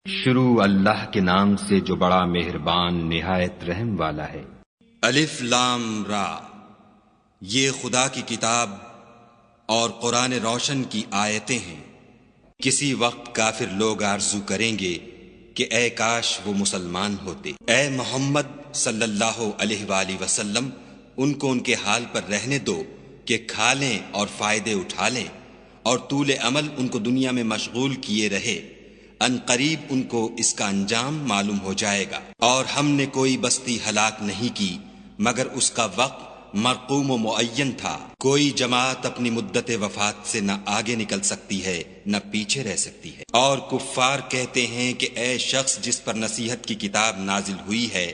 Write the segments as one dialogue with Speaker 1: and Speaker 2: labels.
Speaker 1: شروع اللہ کے نام سے جو بڑا مہربان نہایت رحم والا ہے۔
Speaker 2: الف لام را، یہ خدا کی کتاب اور قرآن روشن کی آیتیں ہیں۔ کسی وقت کافر لوگ آرزو کریں گے کہ اے کاش وہ مسلمان ہوتے۔ اے محمد صلی اللہ علیہ وآلہ وسلم، ان کو ان کے حال پر رہنے دو کہ کھا لیں اور فائدے اٹھا لیں، اور طول عمل ان کو دنیا میں مشغول کیے رہے۔ ان قریب ان کو اس کا انجام معلوم ہو جائے گا۔ اور ہم نے کوئی بستی ہلاک نہیں کی مگر اس کا وقت مرقوم و معین تھا۔ کوئی جماعت اپنی مدت وفات سے نہ آگے نکل سکتی ہے نہ پیچھے رہ سکتی ہے۔ اور کفار کہتے ہیں کہ اے شخص جس پر نصیحت کی کتاب نازل ہوئی ہے،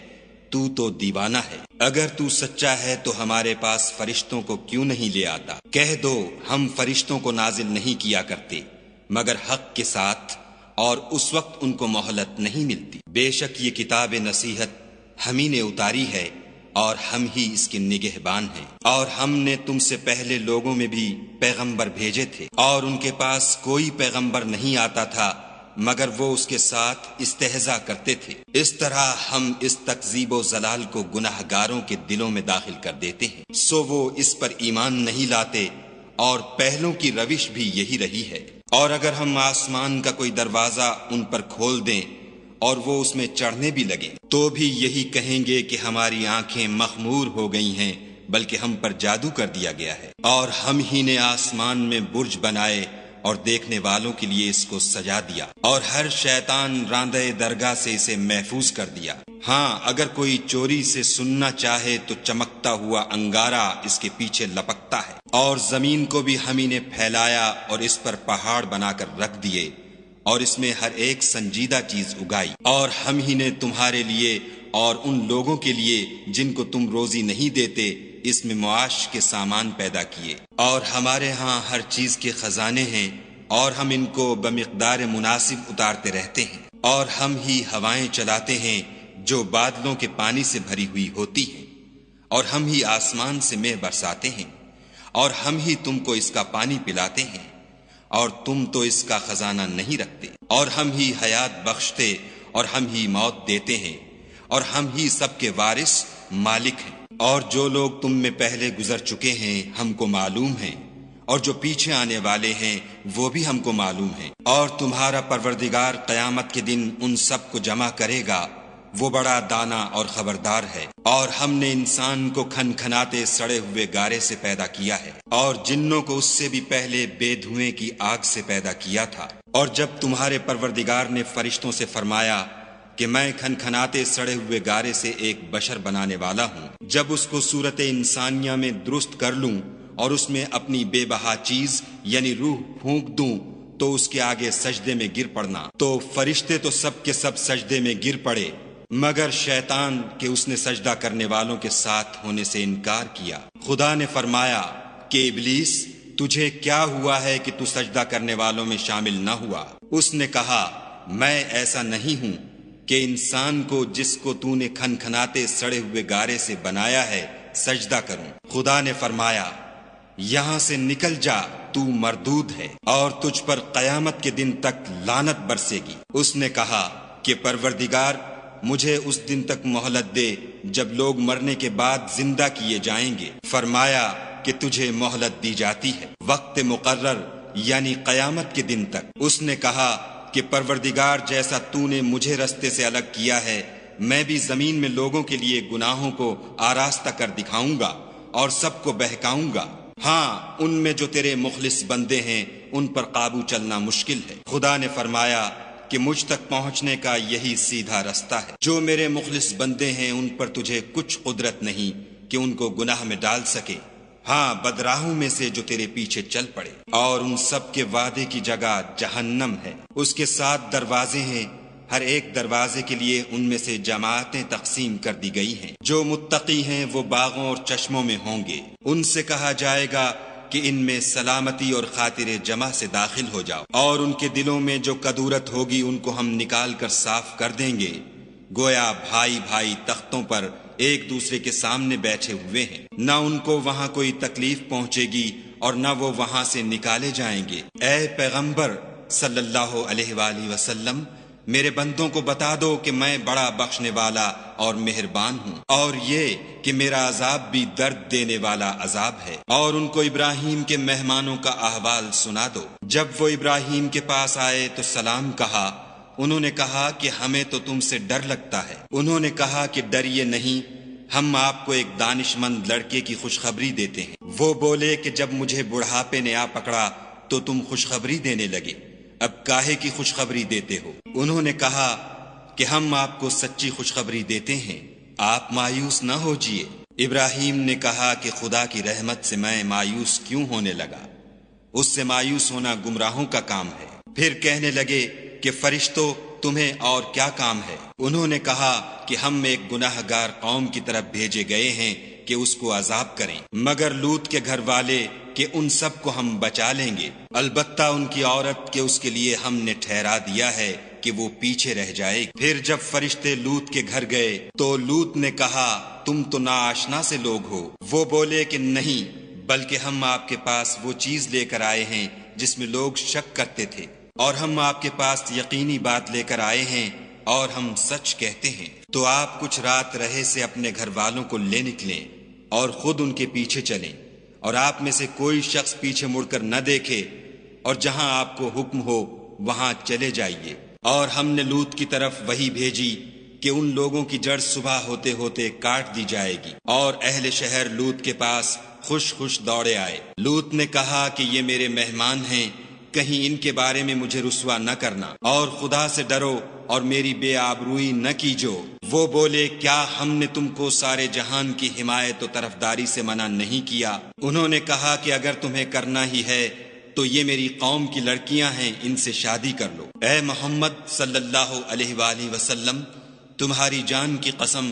Speaker 2: تو دیوانہ ہے۔ اگر تو سچا ہے تو ہمارے پاس فرشتوں کو کیوں نہیں لے آتا؟ کہہ دو ہم فرشتوں کو نازل نہیں کیا کرتے مگر حق کے ساتھ، اور اس وقت ان کو مہلت نہیں ملتی۔ بے شک یہ کتاب نصیحت ہم ہی نے اتاری ہے اور ہم ہی اس کے نگہبان ہیں۔ اور ہم نے تم سے پہلے لوگوں میں بھی پیغمبر بھیجے تھے، اور ان کے پاس کوئی پیغمبر نہیں آتا تھا مگر وہ اس کے ساتھ استہزاء کرتے تھے۔ اس طرح ہم اس تکذیب و ضلال کو گناہ گاروں کے دلوں میں داخل کر دیتے ہیں، سو وہ اس پر ایمان نہیں لاتے، اور پہلوں کی روش بھی یہی رہی ہے۔ اور اگر ہم آسمان کا کوئی دروازہ ان پر کھول دیں اور وہ اس میں چڑھنے بھی لگیں تو بھی یہی کہیں گے کہ ہماری آنکھیں مخمور ہو گئی ہیں، بلکہ ہم پر جادو کر دیا گیا ہے۔ اور ہم ہی نے آسمان میں برج بنائے اور دیکھنے والوں کے لیے اس کو سجا دیا، اور ہر شیطان راندہ درگاہ سے اسے محفوظ کر دیا۔ ہاں اگر کوئی چوری سے سننا چاہے تو چمکتا ہوا انگارہ اس کے پیچھے لپکتا ہے۔ اور زمین کو بھی ہم ہی نے پھیلایا اور اس پر پہاڑ بنا کر رکھ دیے، اور اس میں ہر ایک سنجیدہ چیز اگائی۔ اور ہم ہی نے تمہارے لیے اور ان لوگوں کے لیے جن کو تم روزی نہیں دیتے اس میں معاش کے سامان پیدا کیے۔ اور ہمارے ہاں ہر چیز کے خزانے ہیں، اور ہم ان کو بمقدار مناسب اتارتے رہتے ہیں۔ اور ہم ہی ہوائیں چلاتے ہیں جو بادلوں کے پانی سے بھری ہوئی ہوتی ہیں، اور ہم ہی آسمان سے مے برساتے ہیں، اور ہم ہی تم کو اس کا پانی پلاتے ہیں، اور تم تو اس کا خزانہ نہیں رکھتے۔ اور ہم ہی حیات بخشتے اور ہم ہی موت دیتے ہیں، اور ہم ہی سب کے وارث مالک ہیں۔ اور جو لوگ تم میں پہلے گزر چکے ہیں ہم کو معلوم ہیں، اور جو پیچھے آنے والے ہیں وہ بھی ہم کو معلوم ہیں۔ اور تمہارا پروردگار قیامت کے دن ان سب کو جمع کرے گا، وہ بڑا دانا اور خبردار ہے۔ اور ہم نے انسان کو کھنکھناتے سڑے ہوئے گارے سے پیدا کیا ہے، اور جنوں کو اس سے بھی پہلے بے دھوئیں کی آگ سے پیدا کیا تھا۔ اور جب تمہارے پروردگار نے فرشتوں سے فرمایا کہ میں کھنکھناتے سڑے ہوئے گارے سے ایک بشر بنانے والا ہوں، جب اس کو صورت انسانیہ میں درست کر لوں اور اس میں اپنی بے بہا چیز یعنی روح پھونک دوں تو اس کے آگے سجدے میں گر پڑنا۔ تو فرشتے تو سب کے سب سجدے میں گر پڑے مگر شیطان کہ اس نے سجدہ کرنے والوں کے ساتھ ہونے سے انکار کیا۔ خدا نے فرمایا کہ ابلیس تجھے کیا ہوا ہے کہ تو سجدہ کرنے والوں میں شامل نہ ہوا؟ اس نے کہا میں ایسا نہیں ہوں کہ انسان کو جس کو تو نے کھنکھناتے سڑے ہوئے گارے سے بنایا ہے سجدہ کروں۔ خدا نے فرمایا یہاں سے نکل جا، تو مردود ہے، اور تجھ پر قیامت کے دن تک لعنت برسے گی۔ اس نے کہا کہ پروردگار مجھے اس دن تک مہلت دے جب لوگ مرنے کے بعد زندہ کیے جائیں گے۔ فرمایا کہ تجھے مہلت دی جاتی ہے وقت مقرر یعنی قیامت کے دن تک۔ اس نے کہا کہ پروردگار جیسا تو نے مجھے رستے سے الگ کیا ہے میں بھی زمین میں لوگوں کے لیے گناہوں کو آراستہ کر دکھاؤں گا اور سب کو بہکاؤں گا۔ ہاں ان میں جو تیرے مخلص بندے ہیں ان پر قابو چلنا مشکل ہے۔ خدا نے فرمایا کہ مجھ تک پہنچنے کا یہی سیدھا رستہ ہے۔ جو میرے مخلص بندے ہیں ان پر تجھے کچھ قدرت نہیں کہ ان کو گناہ میں ڈال سکے، ہاں بدراہوں میں سے جو تیرے پیچھے چل پڑے۔ اور ان سب کے وعدے کی جگہ جہنم ہے، اس کے 7 دروازے ہیں، ہر ایک دروازے کے لیے ان میں سے جماعتیں تقسیم کر دی گئی ہیں۔ جو متقی ہیں وہ باغوں اور چشموں میں ہوں گے، ان سے کہا جائے گا کہ ان میں سلامتی اور خاطر جمع سے داخل ہو جاؤ، اور ان کے دلوں میں جو کدورت ہوگی ان کو ہم نکال کر صاف کر دیں گے، گویا بھائی بھائی تختوں پر ایک دوسرے کے سامنے بیٹھے ہوئے ہیں۔ نہ ان کو وہاں کوئی تکلیف پہنچے گی اور نہ وہ وہاں سے نکالے جائیں گے۔ اے پیغمبر صلی اللہ علیہ وآلہ وسلم، میرے بندوں کو بتا دو کہ میں بڑا بخشنے والا اور مہربان ہوں، اور یہ کہ میرا عذاب بھی درد دینے والا عذاب ہے۔ اور ان کو ابراہیم کے مہمانوں کا احوال سنا دو۔ جب وہ ابراہیم کے پاس آئے تو سلام کہا۔ انہوں نے کہا کہ ہمیں تو تم سے ڈر لگتا ہے۔ انہوں نے کہا کہ ڈریے نہیں، ہم آپ کو ایک دانش مند لڑکے کی خوشخبری دیتے ہیں۔ وہ بولے کہ جب مجھے بڑھاپے نے آ پکڑا تو تم خوشخبری دینے لگے، اب کاہے کی خوشخبری دیتے ہو؟ انہوں نے کہا کہ ہم آپ کو سچی خوشخبری دیتے ہیں، آپ مایوس نہ ہوجیے۔ ابراہیم نے کہا کہ خدا کی رحمت سے میں مایوس کیوں ہونے لگا؟ اس سے مایوس ہونا گمراہوں کا کام ہے۔ پھر کہنے لگے کہ فرشتوں تمہیں اور کیا کام ہے؟ انہوں نے کہا کہ ہم ایک گناہ گار قوم کی طرف بھیجے گئے ہیں کہ اس کو عذاب کریں، مگر لوط کے گھر والے کہ ان سب کو ہم بچا لیں گے، البتہ ان کی عورت کہ اس کے لیے ہم نے ٹھہرا دیا ہے کہ وہ پیچھے رہ جائے گی۔ پھر جب فرشتے لوط کے گھر گئے تو لوط نے کہا تم تو ناآشنا سے لوگ ہو۔ وہ بولے کہ نہیں، بلکہ ہم آپ کے پاس وہ چیز لے کر آئے ہیں جس میں لوگ شک کرتے تھے، اور ہم آپ کے پاس یقینی بات لے کر آئے ہیں اور ہم سچ کہتے ہیں۔ تو آپ کچھ رات رہے سے اپنے گھر والوں کو لے نکلیں اور خود ان کے پیچھے چلیں، اور آپ میں سے کوئی شخص پیچھے مڑ کر نہ دیکھے، اور جہاں آپ کو حکم ہو وہاں چلے جائیے۔ اور ہم نے لوط کی طرف وحی بھیجی کہ ان لوگوں کی جڑ صبح ہوتے ہوتے کاٹ دی جائے گی، اور اہل شہر لوط کے پاس خوش خوش دوڑے آئے۔ لوط نے کہا کہ یہ میرے مہمان ہیں، کہیں ان کے بارے میں مجھے رسوا نہ کرنا، اور خدا سے ڈرو اور میری بے آبروئی نہ کیجو۔ وہ بولے کیا ہم نے تم کو سارے جہان کی حمایت و طرفداری سے منع نہیں کیا؟ انہوں نے کہا کہ اگر تمہیں کرنا ہی ہے تو یہ میری قوم کی لڑکیاں ہیں، ان سے شادی کر لو۔ اے محمد صلی اللہ علیہ وآلہ وسلم، تمہاری جان کی قسم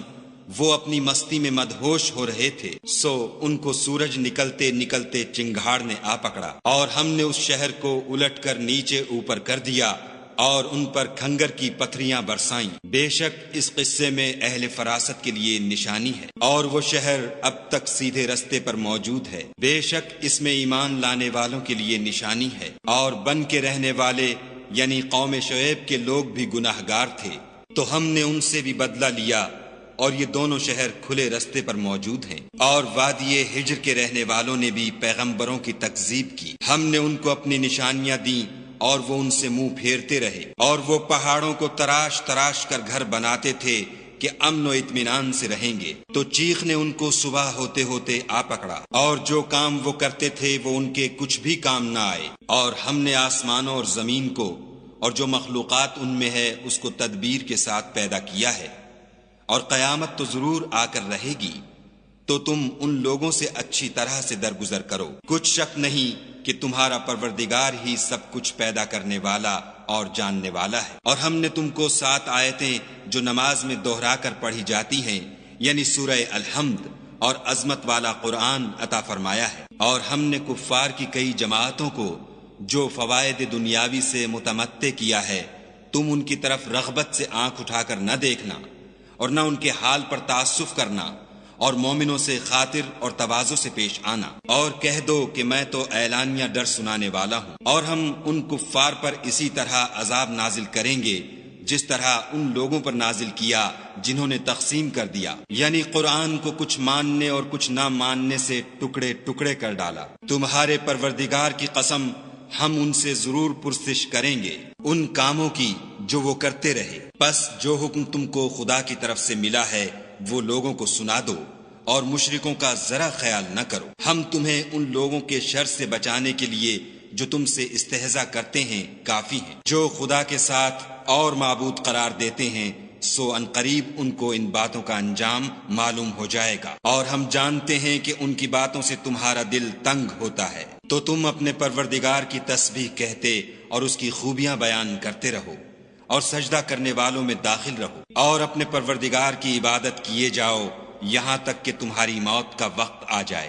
Speaker 2: وہ اپنی مستی میں مدہوش ہو رہے تھے، سو ان کو سورج نکلتے نکلتے چنگھاڑ نے آ پکڑا، اور ہم نے اس شہر کو الٹ کر نیچے اوپر کر دیا اور ان پر کھنگر کی پتھریاں برسائیں۔ بے شک اس قصے میں اہل فراست کے لیے نشانی ہے، اور وہ شہر اب تک سیدھے رستے پر موجود ہے۔ بے شک اس میں ایمان لانے والوں کے لیے نشانی ہے، اور بن کے رہنے والے یعنی قوم شعیب کے لوگ بھی گناہ گار تھے، تو ہم نے ان سے بھی بدلہ لیا، اور یہ دونوں شہر کھلے رستے پر موجود ہیں۔ اور وادی ہجر کے رہنے والوں نے بھی پیغمبروں کی تکذیب کی، ہم نے ان کو اپنی نشانیاں دیں اور وہ ان سے منہ پھیرتے رہے، اور وہ پہاڑوں کو تراش تراش کر گھر بناتے تھے کہ امن و اطمینان سے رہیں گے، تو چیخ نے ان کو صبح ہوتے ہوتے آ پکڑا، اور جو کام وہ کرتے تھے وہ ان کے کچھ بھی کام نہ آئے۔ اور ہم نے آسمانوں اور زمین کو اور جو مخلوقات ان میں ہے اس کو تدبیر کے ساتھ پیدا کیا ہے، اور قیامت تو ضرور آ کر رہے گی، تو تم ان لوگوں سے اچھی طرح سے درگزر کرو۔ کچھ شک نہیں کہ تمہارا پروردگار ہی سب کچھ پیدا کرنے والا اور جاننے والا ہے۔ اور ہم نے تم کو 7 آیتیں جو نماز میں دوہرا کر پڑھی جاتی ہیں، یعنی سورہ الحمد اور عظمت والا قرآن عطا فرمایا ہے، اور ہم نے کفار کی کئی جماعتوں کو جو فوائد دنیاوی سے متمتع کیا ہے، تم ان کی طرف رغبت سے آنکھ اٹھا کر نہ دیکھنا، اور نہ ان کے حال پر تعسف کرنا، اور مومنوں سے خاطر اور تواضع سے پیش آنا، اور کہہ دو کہ میں تو اعلانیہ ڈر سنانے والا ہوں، اور ہم ان کفار پر اسی طرح عذاب نازل کریں گے جس طرح ان لوگوں پر نازل کیا جنہوں نے تقسیم کر دیا، یعنی قرآن کو کچھ ماننے اور کچھ نہ ماننے سے ٹکڑے ٹکڑے کر ڈالا۔ تمہارے پروردگار کی قسم ہم ان سے ضرور پرسش کریں گے ان کاموں کی جو وہ کرتے رہے، پس جو حکم تم کو خدا کی طرف سے ملا ہے وہ لوگوں کو سنا دو، اور مشرکوں کا ذرا خیال نہ کرو۔ ہم تمہیں ان لوگوں کے شر سے بچانے کے لیے جو تم سے استہزاء کرتے ہیں کافی ہیں، جو خدا کے ساتھ اور معبود قرار دیتے ہیں، سو ان قریب ان کو ان باتوں کا انجام معلوم ہو جائے گا، اور ہم جانتے ہیں کہ ان کی باتوں سے تمہارا دل تنگ ہوتا ہے، تو تم اپنے پروردگار کی تسبیح کہتے اور اس کی خوبیاں بیان کرتے رہو، اور سجدہ کرنے والوں میں داخل رہو، اور اپنے پروردگار کی عبادت کیے جاؤ یہاں تک کہ تمہاری موت کا وقت آ جائے۔